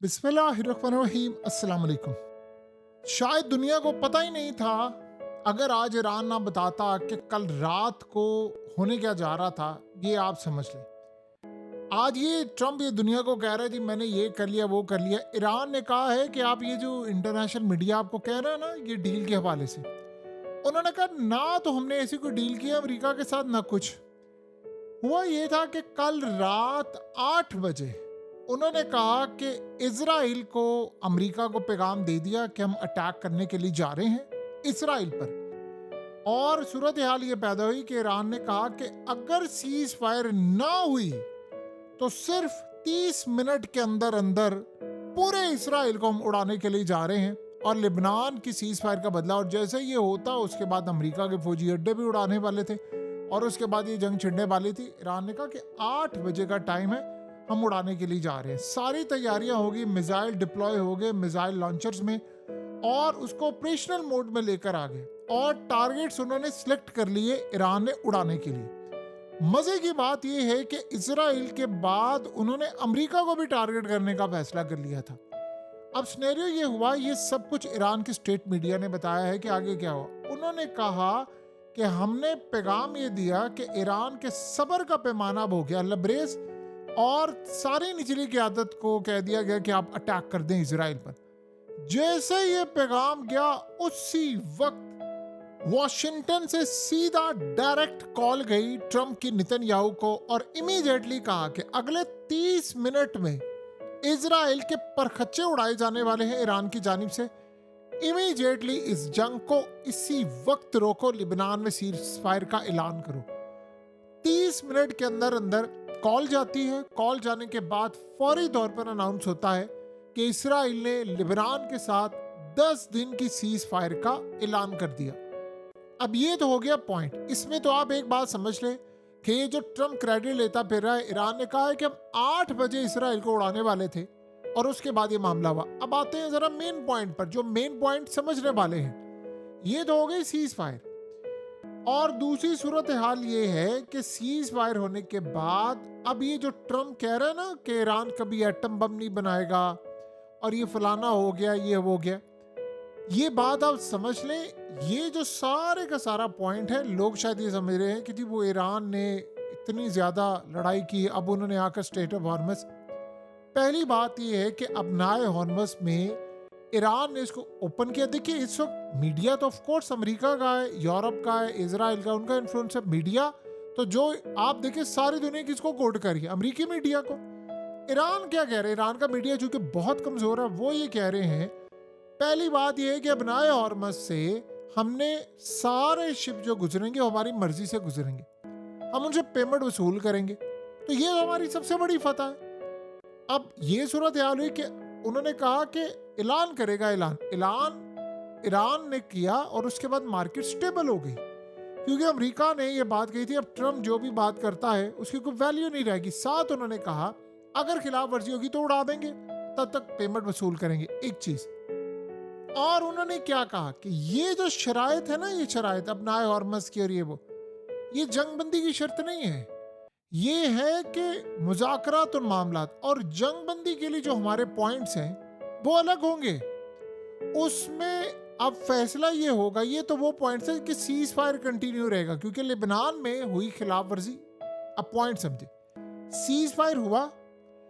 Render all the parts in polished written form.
बिस्मिल्लाहिर्रहमानिर्रहीम। अस्सलाम वालेकुम। शायद दुनिया को पता ही नहीं था अगर आज ईरान ना बताता कि कल रात को होने क्या जा रहा था। ये आप समझ लें। आज ये ट्रम्प ये दुनिया को कह रहा है जी मैंने ये कर लिया वो कर लिया। ईरान ने कहा है कि आप ये जो इंटरनेशनल मीडिया आपको कह रहा है ना ये डील के हवाले से, उन्होंने कहा ना तो हमने ऐसी कोई डील की है अमेरिका के साथ ना कुछ। हुआ ये था कि कल रात 8 बजे उन्होंने कहा कि इजराइल को अमेरिका को पैगाम दे दिया कि हम अटैक करने के लिए जा रहे हैं इजराइल पर। और सूरत हाल ये पैदा हुई कि ईरान ने कहा कि अगर सीज फायर ना हुई तो सिर्फ 30 मिनट के अंदर अंदर पूरे इजराइल को हम उड़ाने के लिए जा रहे हैं और लिबनान की सीज फायर का बदला। और जैसे ये होता उसके बाद अमेरिका के फौजी अड्डे भी उड़ाने वाले थे और उसके बाद ये जंग छिड़ने वाली थी। ईरान ने कहा कि 8 बजे का टाइम है, हम उड़ाने के लिए जा रहे हैं। सारी तैयारियां होगी, मिसाइल डिप्लॉय हो गए मिसाइल लॉन्चर्स में और उसको ऑपरेशनल मोड में लेकर आ गए और टारगेट्स उन्होंने सिलेक्ट कर लिए ईरान ने उड़ाने के लिए। मजे की बात यह है कि इजराइल के बाद उन्होंने अमेरिका को भी टारगेट करने का फैसला कर लिया था। अब सिनेरियो ये हुआ, ये सब कुछ ईरान के स्टेट मीडिया ने बताया है कि आगे क्या हुआ। उन्होंने कहा कि हमने पैगाम ये दिया कि ईरान के सब्र का पैमाना अब हो गया लबरेज और सारी निचली क़यादत को कह दिया गया कि आप अटैक कर दें इजराइल पर। जैसे ये पैगाम गया उसी वक्त वॉशिंगटन से सीधा डायरेक्ट कॉल गई ट्रम्प की नेतन्याहू को और इमीडिएटली कहा कि अगले 30 मिनट में इजराइल के परखच्चे उड़ाए जाने वाले हैं ईरान की जानिब से। इमीडिएटली इस जंग को इसी वक्त रोको, लिबनान में सीज फायर का ऐलान करो। 30 मिनट के अंदर अंदर कॉल जाती है। कॉल जाने के बाद फौरी तौर पर अनाउंस होता है कि इजराइल ने लिबनान के साथ 10 दिन की सीज फायर का ऐलान कर दिया। अब ये तो हो गया पॉइंट। इसमें तो आप एक बात समझ लें कि ये जो ट्रम्प क्रेडिट लेता फिर रहा है, ईरान ने कहा है कि हम 8 बजे इजराइल को उड़ाने वाले थे और उसके बाद ये मामला हुआ। अब आते हैं जरा मेन पॉइंट पर, जो मेन पॉइंट समझने वाले हैं। ये तो हो गई सीज फायर और दूसरी सूरत हाल ये है कि सीज फायर होने के बाद अब ये जो ट्रम्प कह रहा है ना कि ईरान कभी एटम बम नहीं बनाएगा और ये फलाना हो गया ये हो गया, ये बात आप समझ लें। ये जो सारे का सारा पॉइंट है, लोग शायद ये समझ रहे हैं कि जी वो ईरान ने इतनी ज्यादा लड़ाई की, अब उन्होंने आकर स्टेट ऑफ हॉर्मस। पहली बात ये है कि अपनाए हॉर्मस में ईरान ने इसको ओपन किया। देखिए इस वक्त मीडिया तो ऑफ कोर्स अमेरिका का है, यूरोप का है, इजराइल का, उनका इन्फ्लुएंस है। मीडिया तो जो आप देखिए सारी दुनिया किसको कोट कर रही है, अमेरिकी मीडिया को। ईरान क्या कह रहे हैं, ईरान का मीडिया चूंकि बहुत कमजोर है, वो ये कह रहे हैं पहली बात यह है कि अपनाए हॉर्मस से हमने सारे शिप जो गुजरेंगे वो हमारी मर्जी से गुजरेंगे, हम उनसे पेमेंट वसूल करेंगे। तो ये हमारी सबसे बड़ी फतह है। अब ये सूरत हाल हुई कि उन्होंने कहा कि ऐलान करेगा। ऐलान ईरान ने किया और उसके बाद मार्केट स्टेबल हो गई क्योंकि अमेरिका ने ये बात कही थी अब ट्रम्प जो भी बात करता है उसकी कोई वैल्यू नहीं रहेगी। साथ उन्होंने कहा अगर खिलाफ वर्जी होगी तो उड़ा देंगे, तब तक पेमेंट वसूल करेंगे। एक चीज और उन्होंने क्या कहा कि ये जो शराइत है ना, ये शराइत अपनाए हॉर्मस की और ये जंगबंदी की शर्त नहीं है, ये है कि मुज़ाकरात और मामलात। और जंगबंदी के लिए जो हमारे पॉइंट्स हैं वो अलग होंगे। उसमें अब फैसला ये होगा, ये तो वो पॉइंट्स है कि सीज फायर कंटिन्यू रहेगा क्योंकि लेबनान में हुई खिलाफ वर्जी। अब पॉइंट समझे, सीज फायर हुआ,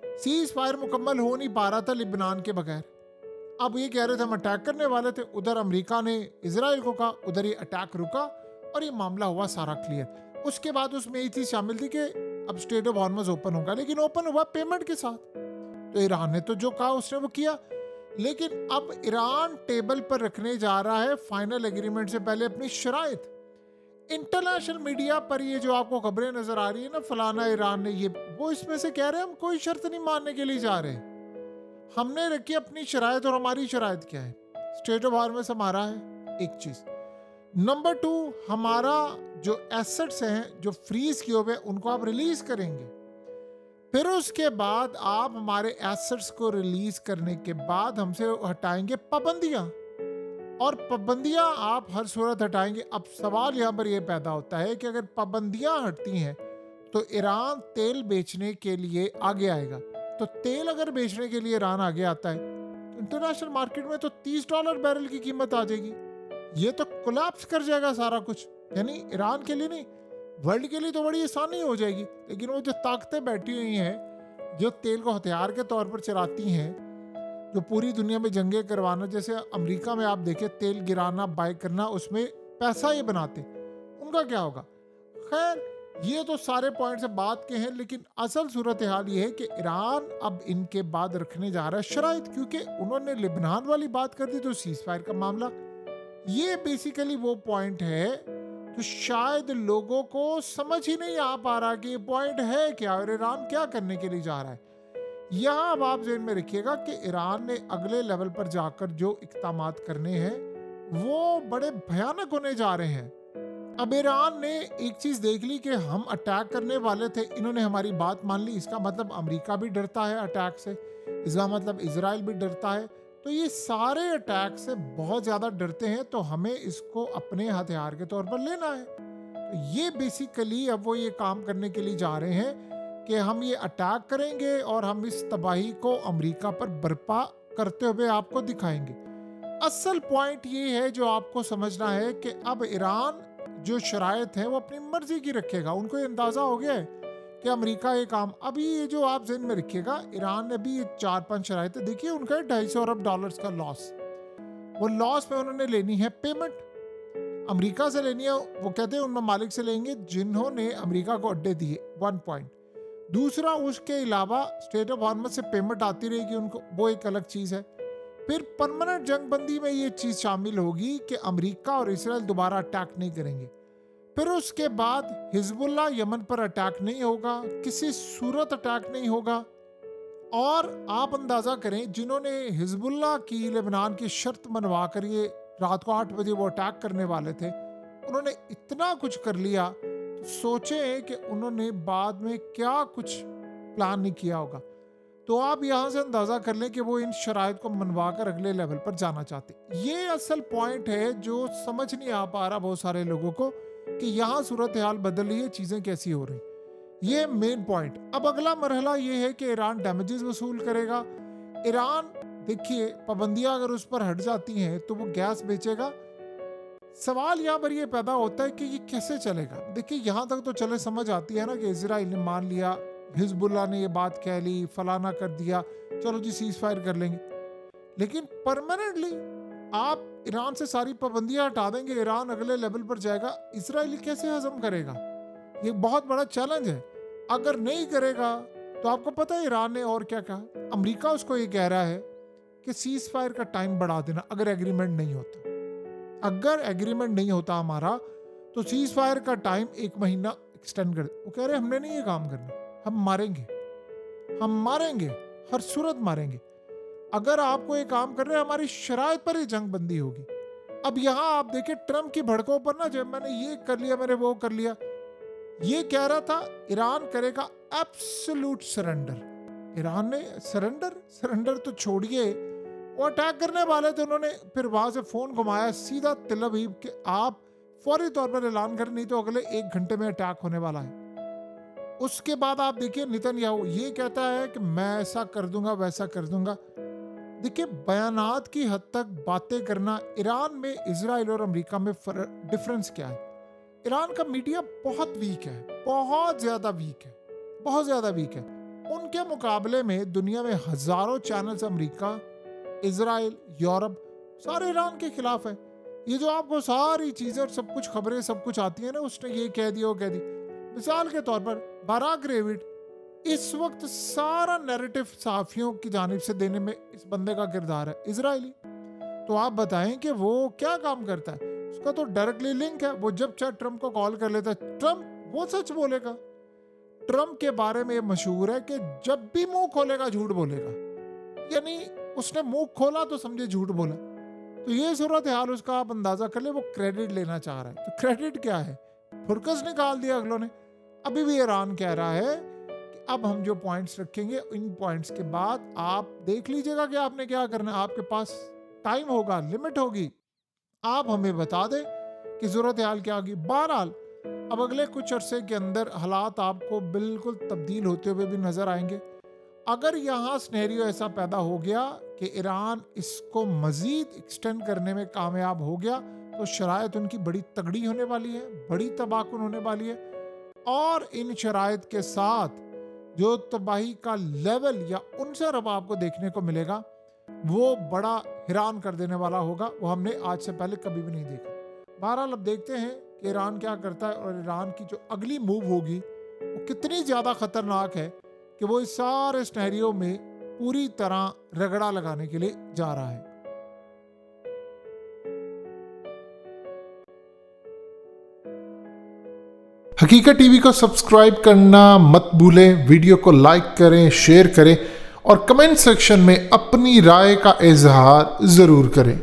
सीज फायर मुकम्मल हो नहीं पा रहा था लेबनान के बगैर। अब ये कह रहे थे हम अटैक करने वाले थे, उधर अमेरिका ने इजराइल को कहा, उधर ये अटैक रुका और ये मामला हुआ सारा क्लियर। उसके बाद उसमें ये चीज शामिल थी कि अब स्टेट ऑफ हॉर्मस ओपन होगा, लेकिन ओपन हुआ पेमेंट के साथ। तो ईरान ने तो जो कहा उसने वो किया, लेकिन अब ईरान टेबल पर रखने जा रहा है फाइनल एग्रीमेंट से पहले अपनी शराइत। इंटरनेशनल मीडिया पर ये जो आपको खबरें नजर आ रही है ना, फलाना ईरान ने ये वो, इसमें से कह रहे हैं हम कोई शर्त नहीं मानने के लिए जा रहे, हमने रखी अपनी शराइत। और हमारी शराइत क्या है, स्टेट ऑफ हॉर्मस हमारा है, एक चीज। नंबर 2, हमारा जो एसेट्स हैं जो फ्रीज किए हुए उनको आप रिलीज करेंगे। फिर उसके बाद आप हमारे एसेट्स को रिलीज करने के बाद हमसे हटाएंगे पाबंदियां, और पाबंदियां आप हर सूरत हटाएंगे। अब सवाल यहां पर यह पैदा होता है कि अगर पाबंदियां हटती हैं तो ईरान तेल बेचने के लिए आगे आएगा। तो तेल अगर बेचने के लिए ईरान आगे आता है तो इंटरनेशनल मार्केट में तो $30 बैरल की कीमत आ जाएगी। ये तो कोलैप्स कर जाएगा सारा कुछ। यानी ईरान के लिए नहीं, वर्ल्ड के लिए तो बड़ी आसानी हो जाएगी। लेकिन वो जो ताकतें बैठी हुई हैं, जो तेल को हथियार के तौर पर चलाती हैं, जो पूरी दुनिया में जंगें करवाना, जैसे अमेरिका में आप देखें तेल गिराना, बाय करना, उसमें पैसा ये बनाते, उनका क्या होगा? खैर, ये तो सारे पॉइंट्स बात के हैं, लेकिन असल सूरत हाल ये है कि ईरान अब इनके बाद रखने जा रहा है शराइत, क्योंकि उन्होंने लेबनान वाली बात कर दी तो सीज फायर का मामला। ये बेसिकली वो पॉइंट है तो शायद लोगों को समझ ही नहीं आ पा रहा कि ये पॉइंट है क्या और ईरान क्या करने के लिए जा रहा है। यहाँ अब आप ज़हन में रखिएगा कि ईरान ने अगले लेवल पर जाकर जो इक़दामात करने हैं वो बड़े भयानक होने जा रहे हैं। अब ईरान ने एक चीज़ देख ली कि हम अटैक करने वाले थे, इन्होंने हमारी बात मान ली। इसका मतलब अमेरिका भी डरता है अटैक से, इसका मतलब इजराइल भी डरता है। तो ये सारे अटैक से बहुत ज़्यादा डरते हैं, तो हमें इसको अपने हथियार के तौर पर लेना है। तो ये बेसिकली अब वो ये काम करने के लिए जा रहे हैं कि हम ये अटैक करेंगे और हम इस तबाही को अमेरिका पर बर्पा करते हुए आपको दिखाएंगे। असल पॉइंट ये है जो आपको समझना है कि अब ईरान जो शराइत है वो अपनी मर्जी की रखेगा। उनको ये अंदाजा हो गया है कि अमेरिका ये काम, अभी ये जो आप ज़हन में रखिएगा, ईरान ने अभी 4-5 शराइतें देखिए, उनका $250 अरब का लॉस, वो लॉस में उन्होंने लेनी है पेमेंट, अमेरिका से लेनी है। वो कहते हैं उन ममालिक से लेंगे जिन्होंने अमेरिका को अड्डे दिए, 1 पॉइंट। दूसरा, उसके अलावा स्टेट ऑफ हॉर्मज से पेमेंट आती रहेगी उनको, वो एक अलग चीज़ है। फिर परमानेंट जंगबंदी में ये चीज़ शामिल होगी कि अमेरिका और इसराइल दोबारा अटैक नहीं करेंगे। फिर उसके बाद हिजबुल्लाह यमन पर अटैक नहीं होगा, किसी सूरत अटैक नहीं होगा। और आप अंदाज़ा करें, जिन्होंने हिजबुल्लाह की लेबनान की शर्त मनवा कर ये रात को 8 बजे वो अटैक करने वाले थे, उन्होंने इतना कुछ कर लिया, तो सोचें कि उन्होंने बाद में क्या कुछ प्लान नहीं किया होगा। तो आप यहाँ से अंदाज़ा कर लें कि वो इन शराइत को मनवा कर अगले लेवल पर जाना चाहते। ये असल पॉइंट है जो समझ नहीं आ पा रहा बहुत सारे लोगों को कि यहाँ सूरत हाल बदल रही है, चीज़ें कैसी हो रही। ये मेन पॉइंट। अब अगला मरहला ये है कि ईरान डैमेजेस वसूल करेगा। ईरान, देखिए, पाबंदियां अगर उस पर हट जाती हैं तो वो गैस बेचेगा। सवाल यहाँ पर ये पैदा होता है कि ये कैसे चलेगा। देखिए, यहाँ तक तो चले समझ आती है ना कि इजराइल ने मान लिया, हिजबुल्लाह ने ये बात कह ली, फलाना कर दिया, चलो जी सीज फायर कर लेंगे। लेकिन परमानेंटली आप ईरान से सारी पाबंदियां हटा देंगे, ईरान अगले लेवल पर जाएगा, इजराइल कैसे हजम करेगा? ये बहुत बड़ा चैलेंज है। अगर नहीं करेगा तो आपको पता है ईरान ने और क्या कहा, अमेरिका उसको ये कह रहा है कि सीज फायर का टाइम बढ़ा देना अगर एग्रीमेंट नहीं होता। अगर एग्रीमेंट नहीं होता हमारा तो सीज फायर का टाइम 1 महीना एक्सटेंड कर दे। वो कह रहे हैं हमने नहीं ये काम करना, हम मारेंगे, हम मारेंगे, हर सूरत मारेंगे। अगर आपको ये काम कर रहे हैं, हमारी शराइत पर ही जंग बंदी होगी। अब यहाँ आप देखिए ट्रम्प की भड़कों पर ना, जब मैंने ये कर लिया, मैंने वो कर लिया, ये कह रहा था ईरान करेगा एब्सोल्यूट सरेंडर। ईरान ने सरेंडर तो छोड़िए, वो अटैक करने वाले थे। उन्होंने फिर वहां से फोन घुमाया सीधा तेल अवीव के, आप फौरी तौर पर ऐलान करें, नहीं तो अगले 1 घंटे में अटैक होने वाला है। उसके बाद आप देखिए नेतन्याहू ये कहता है कि मैं ऐसा कर दूंगा, वैसा कर दूंगा। देखिए, बयानात की हद तक बातें करना। ईरान में इजराइल और अमेरिका में डिफरेंस क्या है? ईरान का मीडिया बहुत वीक है, बहुत ज्यादा वीक है, बहुत ज्यादा वीक है। उनके मुकाबले में दुनिया में हजारों चैनल्स अमेरिका, इजराइल, यूरोप, सारे ईरान के खिलाफ है। ये जो आपको सारी चीजें और सब कुछ खबरें सब कुछ आती है ना, उसने ये कह दिया, वो कह दी। मिसाल के तौर पर बाराक रेविड इस वक्त सारा नैरेटिव सहाफियों की जानिब से देने में इस बंदे का किरदार है, इजरायली। तो आप बताएं कि वो क्या काम करता है? उसका तो डायरेक्टली लिंक है। वो जब चाहे ट्रम्प को कॉल कर लेता है, ट्रम्प वो सच बोलेगा। ट्रम्प के बारे में मशहूर है कि जब भी मुंह खोलेगा झूठ बोलेगा, यानी उसने मुंह खोला तो समझे झूठ बोला। तो ये सूरत हाल उसका आप अंदाजा कर ले। वो क्रेडिट लेना चाह रहा है, तो क्रेडिट क्या है? फुरकस निकाल दिया अगलों ने। अभी भी ईरान कह रहा है कि अब हम जो पॉइंट्स रखेंगे, इन पॉइंट्स के बाद आप देख लीजिएगा कि आपने क्या करना है। आपके पास टाइम होगा, लिमिट होगी, आप हमें बता दें कि सूरत हाल क्या होगी। बहरहाल अब अगले कुछ अरसे के अंदर हालात आपको बिल्कुल तब्दील होते हुए भी नजर आएंगे। अगर यहाँ सिनेरियो ऐसा पैदा हो गया कि ईरान इसको मजीद एक्सटेंड करने में कामयाब हो गया तो शराइत उनकी बड़ी तगड़ी होने वाली है, बड़ी तबाहकुन होने वाली है। और इन शराइत के साथ जो तबाही का लेवल या उनसर अब आपको देखने को मिलेगा वो बड़ा हैरान कर देने वाला होगा, वो हमने आज से पहले कभी भी नहीं देखा। बहरहाल अब देखते हैं कि ईरान क्या करता है और ईरान की जो अगली मूव होगी वो कितनी ज़्यादा ख़तरनाक है कि वो इस सारे सिनेरियो में पूरी तरह रगड़ा लगाने के लिए जा रहा है। हकीकत टीवी को सब्सक्राइब करना मत भूलें, वीडियो को लाइक करें, शेयर करें और कमेंट सेक्शन में अपनी राय का इजहार ज़रूर करें।